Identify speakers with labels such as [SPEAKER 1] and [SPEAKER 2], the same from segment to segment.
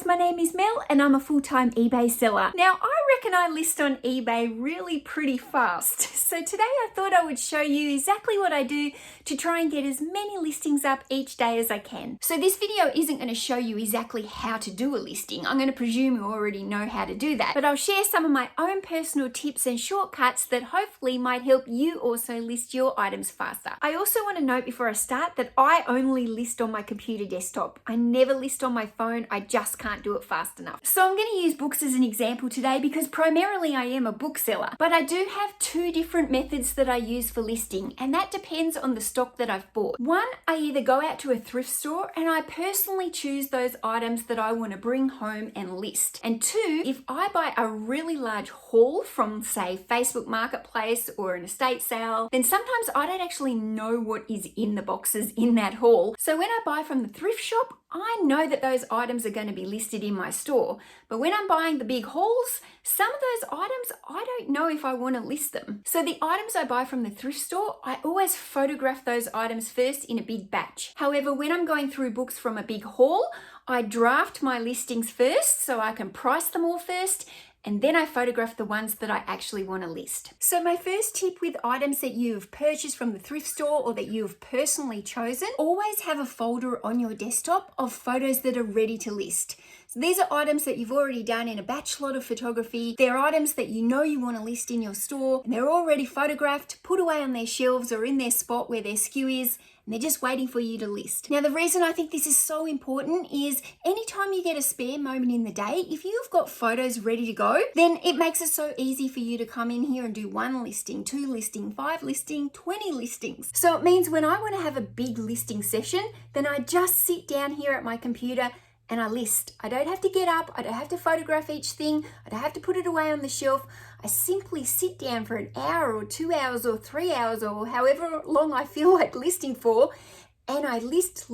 [SPEAKER 1] guys, my name is Mel and I'm a full-time eBay seller. Now I reckon I list on eBay really pretty fast. So today I thought I would show you exactly what I do to try and get as many listings up each day as I can. So this video isn't going to show you exactly how to do a listing. I'm going to presume you already know how to do that. But I'll share some of my own personal tips and shortcuts that hopefully might help you also list your items faster. I also want to note before I start that I only list on my computer desktop. I never list on my phone. I just can't do it fast enough. So I'm going to use books as an example today because primarily I am a bookseller, but I do have two different methods that I use for listing, and that depends on the stock that I've bought. One, I either go out to a thrift store and I personally choose those items that I want to bring home and list. And two, if I buy a really large haul from, say, Facebook Marketplace or an estate sale, then sometimes I don't actually know what is in the boxes in that haul. So when I buy from the thrift shop, I know that those items are going to be listed in my store. But when I'm buying the big hauls, some of those items, I don't know if I want to list them. So the items I buy from the thrift store, I always photograph those items first in a big batch. However, when I'm going through books from a big haul, I draft my listings first so I can price them all first, and then I photograph the ones that I actually want to list. So my first tip with items that you've purchased from the thrift store or that you've personally chosen, always have a folder on your desktop of photos that are ready to list. So these are items that you've already done in a batch lot of photography. They're items that you know you want to list in your store, and they're already photographed, put away on their shelves or in their spot where their SKU is, and they're just waiting for you to list. Now, the reason I think this is so important is anytime you get a spare moment in the day, if you've got photos ready to go, then it makes it so easy for you to come in here and do 1 listing, 2 listing, 5 listing, 20 listings. So it means when I want to have a big listing session, then I just sit down here at my computer and I list. I don't have to get up. I don't have to photograph each thing. I don't have to put it away on the shelf. I simply sit down for an hour or 2 hours or 3 hours or however long I feel like listing for, and I list.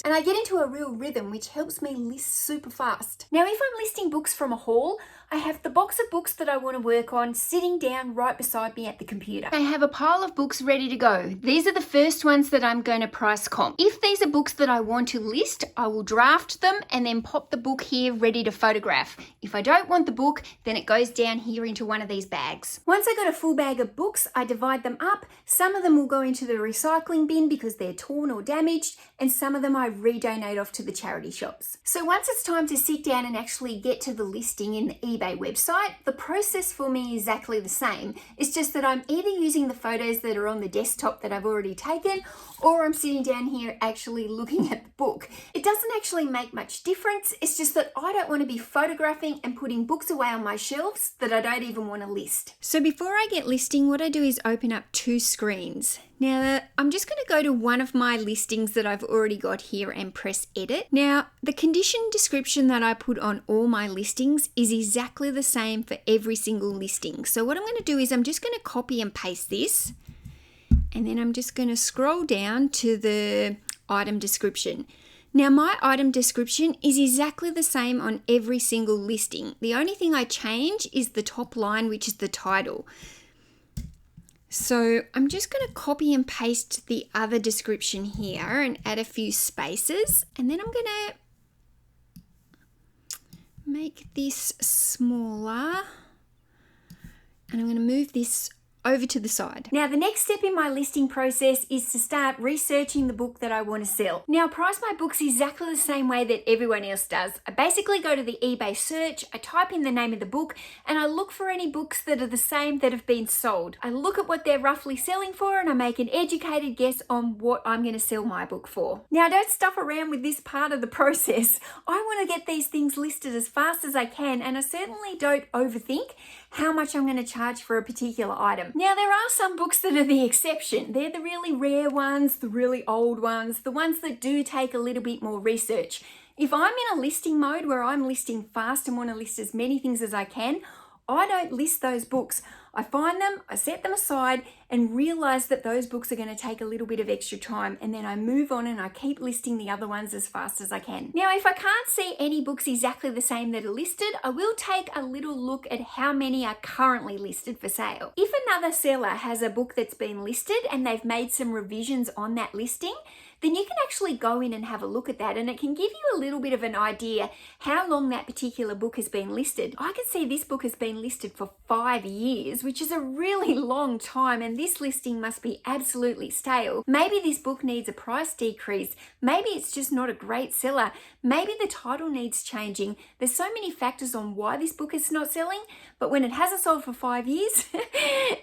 [SPEAKER 1] And I get into a real rhythm, which helps me list super fast. Now, if I'm listing books from a haul, I have the box of books that I want to work on sitting down right beside me at the computer. I have a pile of books ready to go. These are the first ones that I'm going to price comp. If these are books that I want to list, I will draft them and then pop the book here ready to photograph. If I don't want the book, then it goes down here into one of these bags. Once I got a full bag of books, I divide them up. Some of them will go into the recycling bin because they're torn or damaged, and some of them I redonate off to the charity shops. So once it's time to sit down and actually get to the listing in the eBay website, the process for me is exactly the same. It's just that I'm either using the photos that are on the desktop that I've already taken, or I'm sitting down here actually looking at the book. It doesn't actually make much difference. It's just that I don't want to be photographing and putting books away on my shelves that I don't even want to list. So before I get listing, what I do is open up 2 screens. Now, I'm just going to go to one of my listings that I've already got here and press edit. Now, the condition description that I put on all my listings is exactly the same for every single listing. So what I'm going to do is I'm just going to copy and paste this, and then I'm just going to scroll down to the item description. Now, my item description is exactly the same on every single listing. The only thing I change is the top line, which is the title. So I'm just going to copy and paste the other description here and add a few spaces, and then I'm going to make this smaller, and I'm going to move this over to the side. Now, the next step in my listing process is to start researching the book that I want to sell. Now, I price my books exactly the same way that everyone else does. I basically go to the eBay search, I type in the name of the book, and I look for any books that are the same that have been sold. I look at what they're roughly selling for, and I make an educated guess on what I'm going to sell my book for. Now, don't stuff around with this part of the process. I want to get these things listed as fast as I can, and I certainly don't overthink how much I'm going to charge for a particular item. Now, there are some books that are the exception. They're the really rare ones, the really old ones, the ones that do take a little bit more research. If I'm in a listing mode where I'm listing fast and want to list as many things as I can, I don't list those books. I find them, I set them aside and realize that those books are going to take a little bit of extra time, and then I move on and I keep listing the other ones as fast as I can. Now, if I can't see any books exactly the same that are listed, I will take a little look at how many are currently listed for sale. If another seller has a book that's been listed and they've made some revisions on that listing, then you can actually go in and have a look at that, and it can give you a little bit of an idea how long that particular book has been listed. I can see this book has been listed for 5 years, which is a really long time, and this listing must be absolutely stale. Maybe this book needs a price decrease. Maybe it's just not a great seller. Maybe the title needs changing. There's so many factors on why this book is not selling, but when it hasn't sold for 5 years,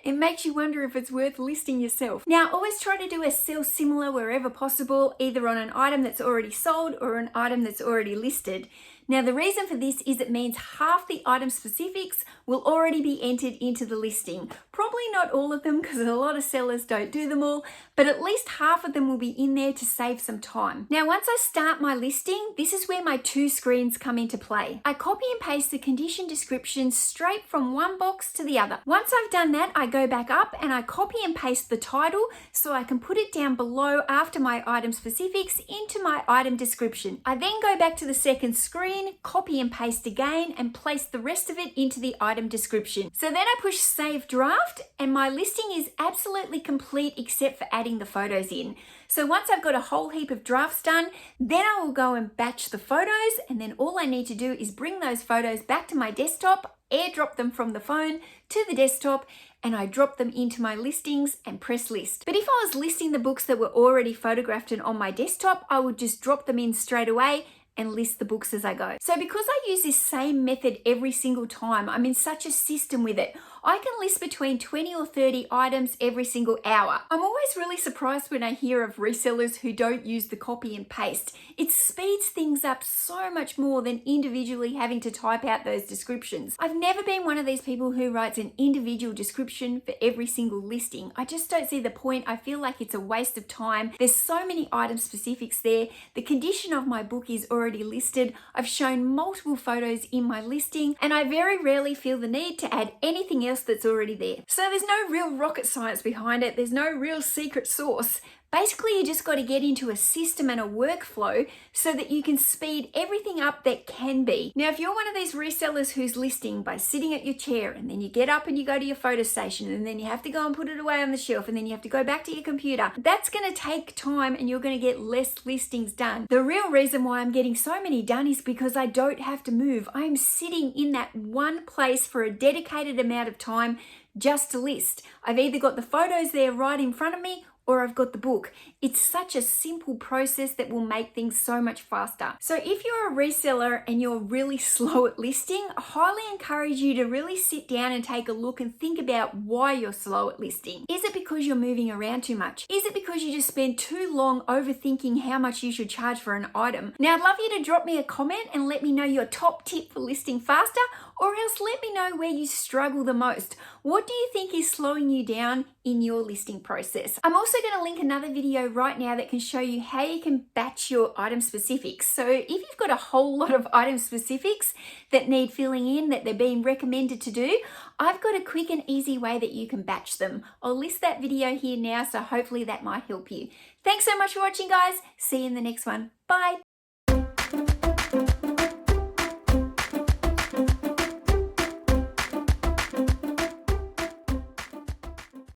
[SPEAKER 1] it makes you wonder if it's worth listing yourself. Now, always try to do a sell similar wherever possible, either on an item that's already sold or an item that's already listed. Now, the reason for this is it means half the item specifics will already be entered into the listing. Probably not all of them, because a lot of sellers don't do them all, but at least half of them will be in there to save some time. Now, once I start my listing, this is where my 2 screens come into play. I copy and paste the condition description straight from one box to the other. Once I've done that, I go back up and I copy and paste the title so I can put it down below after my item specifics into my item description. I then go back to the second screen, copy and paste again, and place the rest of it into the item description. So then I push save draft, and my listing is absolutely complete except for adding the photos in. So once I've got a whole heap of drafts done, then I will go and batch the photos, and then all I need to do is bring those photos back to my desktop, airdrop them from the phone to the desktop, and I drop them into my listings and press list. But if I was listing the books that were already photographed and on my desktop, I would just drop them in straight away and list the books as I go. So because I use this same method every single time, I'm in such a system with it, I can list between 20 or 30 items every single hour. I'm always really surprised when I hear of resellers who don't use the copy and paste. It speeds things up so much more than individually having to type out those descriptions. I've never been one of these people who writes an individual description for every single listing. I just don't see the point. I feel like it's a waste of time. There's so many item specifics there. The condition of my book is already listed. I've shown multiple photos in my listing, and I very rarely feel the need to add anything else that's already there. So there's no real rocket science behind it. There's no real secret sauce. Basically, you just got to get into a system and a workflow so that you can speed everything up that can be. Now, if you're one of these resellers who's listing by sitting at your chair, and then you get up and you go to your photo station, and then you have to go and put it away on the shelf, and then you have to go back to your computer, that's going to take time and you're going to get less listings done. The real reason why I'm getting so many done is because I don't have to move. I am sitting in that one place for a dedicated amount of time just to list. I've either got the photos there right in front of me, or I've got the book. It's such a simple process that will make things so much faster. So if you're a reseller and you're really slow at listing, I highly encourage you to really sit down and take a look and think about why you're slow at listing. Is it because you're moving around too much? Is it because you just spend too long overthinking how much you should charge for an item? Now, I'd love you to drop me a comment and let me know your top tip for listing faster, or else let me know where you struggle the most. What do you think is slowing you down in your listing process? I'm also going to link another video right now that can show you how you can batch your item specifics. So if you've got a whole lot of item specifics that need filling in, that they're being recommended to do, I've got a quick and easy way that you can batch them. I'll list that video here now, so hopefully that might help you. Thanks so much for watching, guys. See you in the next one. Bye.